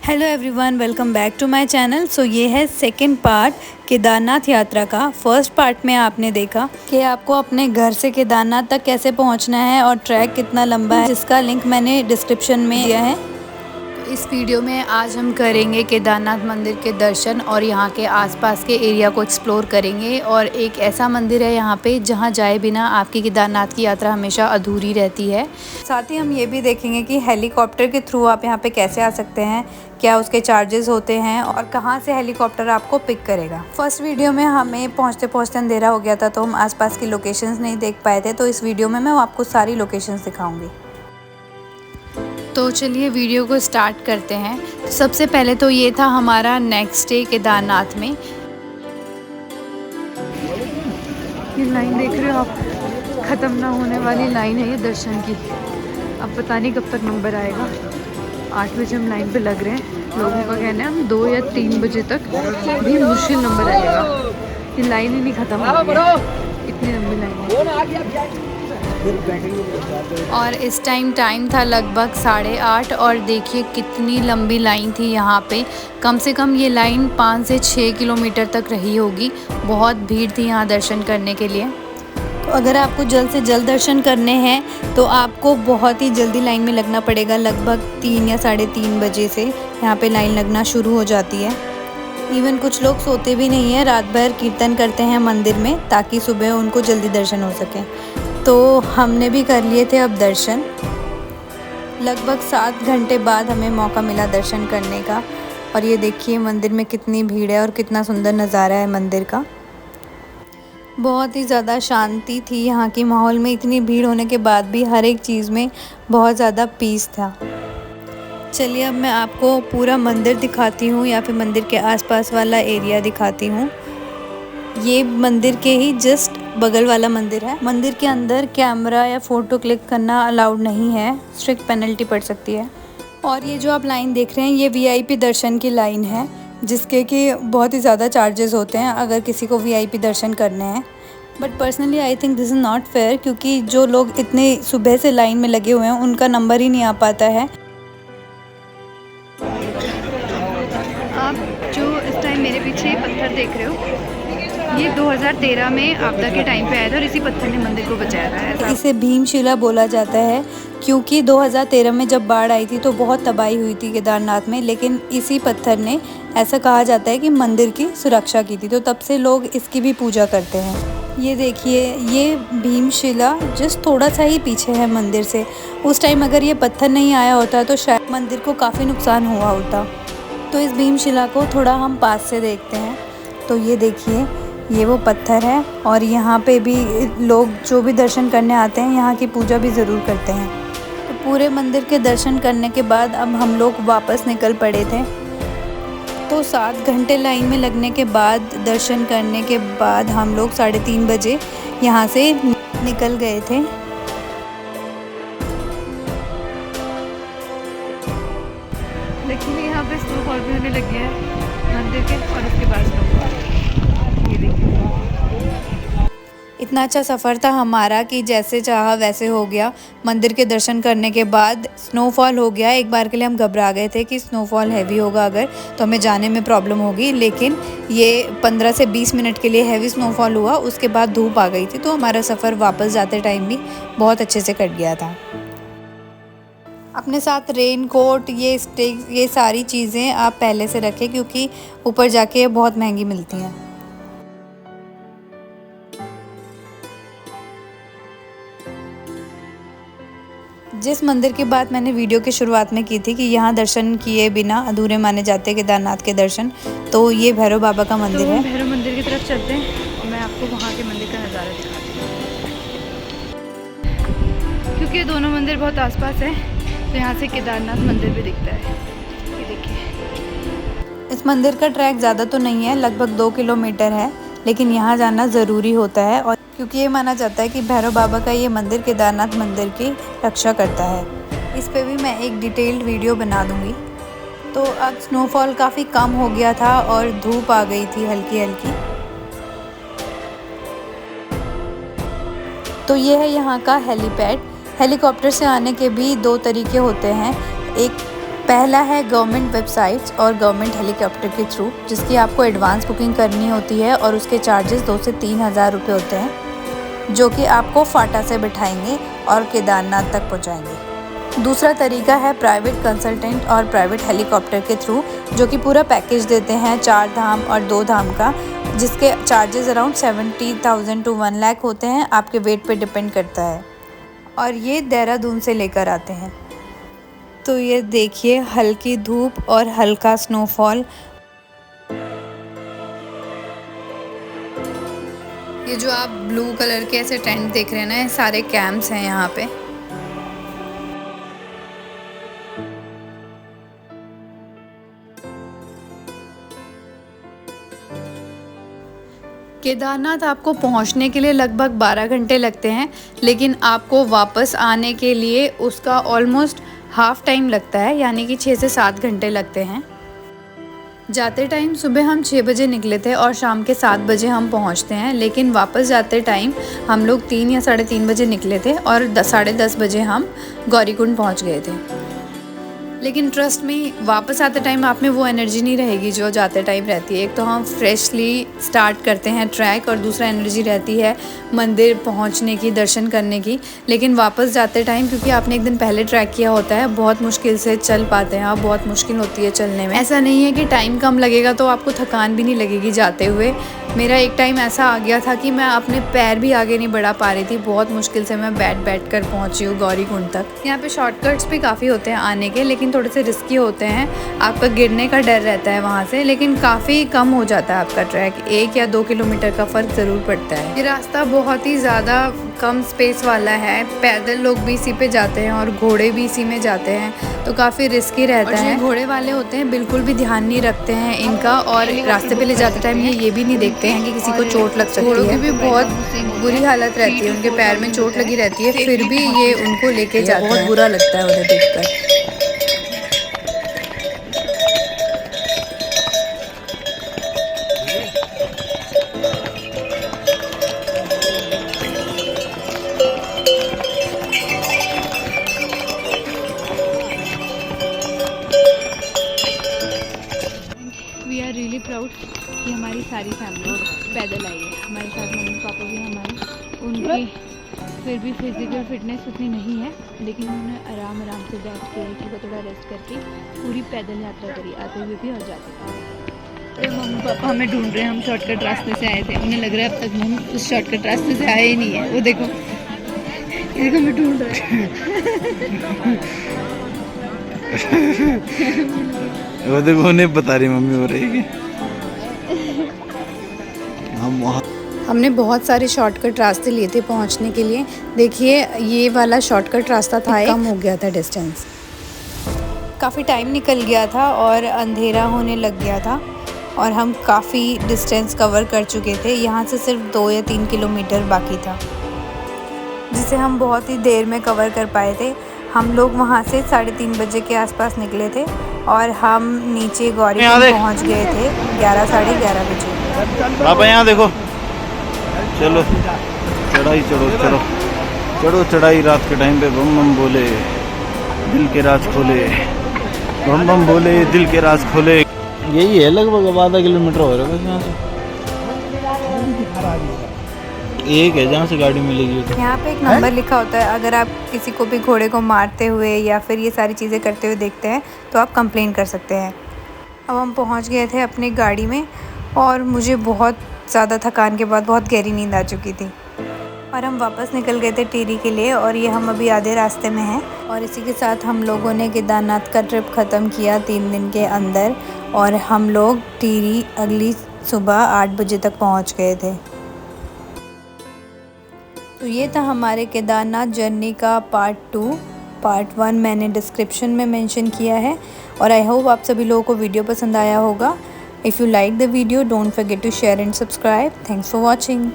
Hello everyone, welcome back to my channel. So ये है second part Kedarnath यात्रा का। फर्स्ट पार्ट में आपने देखा कि आपको अपने घर से केदारनाथ तक कैसे पहुंचना है और ट्रैक कितना लंबा है, जिसका लिंक मैंने डिस्क्रिप्शन में दिया है। तो इस वीडियो में आज हम करेंगे केदारनाथ मंदिर के दर्शन और यहाँ के आसपास के एरिया को एक्सप्लोर करेंगे। और एक ऐसा मंदिर है यहाँ पे जहाँ जाए बिना आपकी केदारनाथ की यात्रा हमेशा अधूरी रहती है। साथ ही हम ये भी देखेंगे कि हेलीकॉप्टर के थ्रू आप यहाँ पे कैसे आ सकते हैं, क्या उसके चार्जेस होते हैं और कहाँ से हेलीकॉप्टर आपको पिक करेगा। फर्स्ट वीडियो में हमें पहुँचते पहुँचते अंधेरा हो गया था, तो हम आसपास की लोकेशंस नहीं देख पाए थे। तो इस वीडियो में मैं आपको सारी लोकेशंस दिखाऊंगी। तो चलिए वीडियो को स्टार्ट करते हैं। तो सबसे पहले तो ये था हमारा नेक्स्ट डे केदारनाथ में। ये लाइन देख रहे हो आप, ख़त्म ना होने वाली लाइन है ये दर्शन की। अब पता नहीं कब तक नंबर आएगा। 8 बजे हम लाइन पे लग रहे हैं। लोगों का कहना है हम 2 या 3 बजे तक भी मुश्किल नंबर आएगा। ये लाइन ही नहीं ख़त्म हो रही है, इतनी लंबी लाइन है। और इस टाइम था लगभग 8:30 और देखिए कितनी लंबी लाइन थी यहाँ पे। कम से कम ये लाइन 5 से 6 किलोमीटर तक रही होगी। बहुत भीड़ थी यहाँ दर्शन करने के लिए। तो अगर आपको जल्द से जल्द दर्शन करने हैं तो आपको बहुत ही जल्दी लाइन में लगना पड़ेगा। लगभग 3 या 3:30 बजे से यहाँ पे लाइन लगना शुरू हो जाती है। इवन कुछ लोग सोते भी नहीं हैं, रात भर कीर्तन करते हैं मंदिर में ताकि सुबह उनको जल्दी दर्शन हो सके। तो हमने भी कर लिए थे अब दर्शन। लगभग 7 घंटे बाद हमें मौका मिला दर्शन करने का। और ये देखिए मंदिर में कितनी भीड़ है और कितना सुंदर नज़ारा है मंदिर का। बहुत ही ज़्यादा शांति थी यहाँ की माहौल में। इतनी भीड़ होने के बाद भी हर एक चीज़ में बहुत ज़्यादा पीस था। चलिए अब मैं आपको पूरा मंदिर दिखाती हूँ या फिर मंदिर के आसपास वाला एरिया दिखाती हूँ। ये मंदिर के ही जस्ट बगल वाला मंदिर है। मंदिर के अंदर कैमरा या फ़ोटो क्लिक करना अलाउड नहीं है, स्ट्रिक्ट पेनल्टी पड़ सकती है। और ये जो आप लाइन देख रहे हैं ये वीआईपी दर्शन की लाइन है, जिसके कि बहुत ही ज़्यादा चार्जेस होते हैं अगर किसी को वीआईपी दर्शन करने हैं। But personally I think this is not fair, क्योंकि जो लोग इतने सुबह से लाइन में लगे हुए हैं उनका नंबर ही नहीं आ पाता है। आप जो इस टाइम मेरे पीछे पत्थर देख रहे हो, ये 2013 में आपदा के टाइम पे आया था और इसी पत्थर ने मंदिर को बचाया था। इसे भीमशिला बोला जाता है क्योंकि 2013 में जब बाढ़ आई थी तो बहुत तबाही हुई थी केदारनाथ में, लेकिन इसी पत्थर ने, ऐसा कहा जाता है कि मंदिर की सुरक्षा की थी। तो तब से लोग इसकी भी पूजा करते हैं। ये देखिए, ये भीमशिला जस्ट थोड़ा सा ही पीछे है मंदिर से। उस टाइम अगर ये पत्थर नहीं आया होता तो शायद मंदिर को काफ़ी नुकसान हुआ होता। तो इस भीमशिला को थोड़ा हम पास से देखते हैं। तो ये देखिए, ये वो पत्थर है और यहाँ पे भी लोग जो भी दर्शन करने आते हैं यहाँ की पूजा भी ज़रूर करते हैं। तो पूरे मंदिर के दर्शन करने के बाद अब हम लोग वापस निकल पड़े थे। तो 7 घंटे लाइन में लगने के बाद, दर्शन करने के बाद हम लोग 3:30 बजे यहाँ से निकल गए थे। लेकिन यहाँ पे स्नोफॉल भी होने लग गया है मंदिर के और उसके बाद इतना अच्छा सफ़र था हमारा कि जैसे चाहा वैसे हो गया। मंदिर के दर्शन करने के बाद स्नोफॉल हो गया। एक बार के लिए हम घबरा गए थे कि स्नोफॉल हैवी होगा अगर तो हमें जाने में प्रॉब्लम होगी, लेकिन ये 15 से 20 मिनट के लिए हैवी स्नोफॉल हुआ। उसके बाद धूप आ गई थी, तो हमारा सफ़र वापस जाते टाइम भी बहुत अच्छे से कट गया था। अपने साथ रेन कोट, ये सारी चीज़ें आप पहले से रखें क्योंकि ऊपर जाके बहुत महंगी मिलती हैं। जिस मंदिर की बात मैंने वीडियो की शुरुआत में की थी कि यहाँ दर्शन किए बिना अधूरे माने जाते हैं केदारनाथ के दर्शन, तो ये भैरव बाबा का मंदिर है। भैरव मंदिर की तरफ चलते हैं और मैं आपको वहाँ के मंदिर का नज़ारा दिखाती हूँ। क्योंकि दोनों मंदिर बहुत आसपास है तो यहाँ से केदारनाथ मंदिर भी दिखता है। ये देखिए, इस मंदिर का ट्रैक ज़्यादा तो नहीं है, लगभग 2 किलोमीटर है, लेकिन यहाँ जाना ज़रूरी होता है और क्योंकि ये माना जाता है कि भैरव बाबा का ये मंदिर केदारनाथ मंदिर की रक्षा करता है। इस पे भी मैं एक डिटेल्ड वीडियो बना दूँगी। तो अब स्नोफॉल काफ़ी कम हो गया था और धूप आ गई थी हल्की हल्की। तो ये है यहाँ का हेलीपैड। हेलीकॉप्टर से आने के भी 2 तरीके होते हैं। एक पहला है गवर्नमेंट वेबसाइट्स और गवर्नमेंट हेलीकॉप्टर के थ्रू, जिसकी आपको एडवांस बुकिंग करनी होती है और उसके चार्जेस 2 से 3 हज़ार रुपये होते हैं, जो कि आपको फाटा से बिठाएंगे और केदारनाथ तक पहुंचाएंगे। दूसरा तरीका है प्राइवेट कंसल्टेंट और प्राइवेट हेलीकॉप्टर के थ्रू, जो कि पूरा पैकेज देते हैं 4 धाम और 2 धाम का, जिसके चार्जेस अराउंड 70,000 to 1 लाख होते हैं, आपके वेट पे डिपेंड करता है। और ये देहरादून से लेकर आते हैं। तो ये देखिए हल्की धूप और हल्का स्नोफॉल। ये जो आप ब्लू कलर के ऐसे टेंट देख रहे हैं ना, ये सारे कैंप्स हैं यहाँ पे। केदारनाथ आपको पहुँचने के लिए लगभग 12 घंटे लगते हैं, लेकिन आपको वापस आने के लिए उसका ऑलमोस्ट हाफ़ टाइम लगता है, यानी कि 6 से 7 घंटे लगते हैं। जाते टाइम सुबह हम 6 बजे निकले थे और शाम के 7 बजे हम पहुंचते हैं, लेकिन वापस जाते टाइम हम लोग 3 या 3:30 बजे निकले थे और 10-10:30 बजे हम गौरीकुंड पहुंच गए थे। लेकिन ट्रस्ट में वापस आते टाइम आप में वो एनर्जी नहीं रहेगी जो जाते टाइम रहती है। एक तो हम फ्रेशली स्टार्ट करते हैं ट्रैक, और दूसरा एनर्जी रहती है मंदिर पहुंचने की, दर्शन करने की। लेकिन वापस जाते टाइम, क्योंकि आपने एक दिन पहले ट्रैक किया होता है, बहुत मुश्किल से चल पाते हैं आप, बहुत मुश्किल होती है चलने में। ऐसा नहीं है कि टाइम कम लगेगा तो आपको थकान भी नहीं लगेगी जाते हुए। मेरा एक टाइम ऐसा आ गया था कि मैं अपने पैर भी आगे नहीं बढ़ा पा रही थी, बहुत मुश्किल से मैं बैठ कर पहुंची हूँ गौरीकुंड तक। यहाँ पे शॉर्टकट्स भी काफ़ी होते हैं आने के, लेकिन थोड़े से रिस्की होते हैं, आपका गिरने का डर रहता है वहाँ से, लेकिन काफ़ी कम हो जाता है आपका ट्रैक। 1 या 2 किलोमीटर का फ़र्क ज़रूर पड़ता है। ये रास्ता बहुत ही ज़्यादा कम स्पेस वाला है, पैदल लोग भी इसी पे जाते हैं और घोड़े भी इसी में जाते हैं, तो काफ़ी रिस्की रहता है। घोड़े वाले होते हैं बिल्कुल भी ध्यान नहीं रखते हैं इनका, और रास्ते पे ले जाते टाइम ये भी नहीं देखते हैं कि किसी को चोट लग सकती है। घोड़ों की भी बहुत बुरी हालत रहती है, उनके पैर में चोट लगी रहती है, फिर भी ये उनको लेके जाते हैं। बहुत बुरा लगता है उन्हें देखकर। वी आर रियली प्राउड कि हमारी सारी फैमिली पैदल आई है। हमारे साथ मम्मी पापा भी हमारे, उनकी फिर भी फिजिकल फिटनेस उतनी नहीं है, लेकिन उन्होंने आराम से बैठ के थोड़ा रेस्ट करके पूरी पैदल यात्रा करी, आते हुए भी और जाते हुए। तो मम्मी पापा हमें ढूंढ रहे हैं, हम शॉर्टकट रास्ते से आए थे, उन्हें लग रहा है अब तक हम उस शॉर्टकट रास्ते से आए ही नहीं है। वो देखो हमें ढूंढ रहे हैं। वो देखो उन्हें बता रही मम्मी हो रही है। हमने बहुत सारे शॉर्टकट रास्ते लिए थे पहुंचने के लिए। देखिए ये वाला शॉर्टकट रास्ता था, कम हो गया था डिस्टेंस, काफ़ी टाइम निकल गया था और अंधेरा होने लग गया था, और हम काफ़ी डिस्टेंस कवर कर चुके थे। यहाँ से सिर्फ 2 या 3 किलोमीटर बाकी था, जिसे हम बहुत ही देर में कवर कर पाए थे। हम लोग वहाँ से 3:30 बजे के आसपास निकले थे और हम नीचे गौरीकुंड पहुँच गए थे 11 साढ़े 11 बजे। पापा यहाँ देखो, चलो चढ़ाई चढ़ो चढ़ाई। रात के टाइम पे बम बम बोले दिल के राज खोले, बम बम बोले दिल के राज खोले। यही है लगभग आधा किलोमीटर हो रहा है बस यहाँ से। एक है जहाँ से गाड़ी मिलेगी। यहाँ पे एक नंबर लिखा होता है, अगर आप किसी को भी घोड़े को मारते हुए या फिर ये सारी चीज़ें करते हुए देखते हैं तो आप कंप्लेन कर सकते हैं। अब हम पहुँच गए थे अपनी गाड़ी में, और मुझे बहुत ज़्यादा थकान के बाद बहुत गहरी नींद आ चुकी थी, और हम वापस निकल गए थे टिहरी के लिए, और ये हम अभी आधे रास्ते में हैं। और इसी के साथ हम लोगों ने केदारनाथ का ट्रिप ख़त्म किया 3 दिन के अंदर, और हम लोग टिहरी अगली सुबह 8 बजे तक पहुँच गए थे। तो ये था हमारे केदारनाथ जर्नी का पार्ट 2। पार्ट 1 मैंने डिस्क्रिप्शन में मेंशन किया है, और आई होप आप सभी लोगों को वीडियो पसंद आया होगा। If you like the video, don't forget to share and subscribe. Thanks for watching.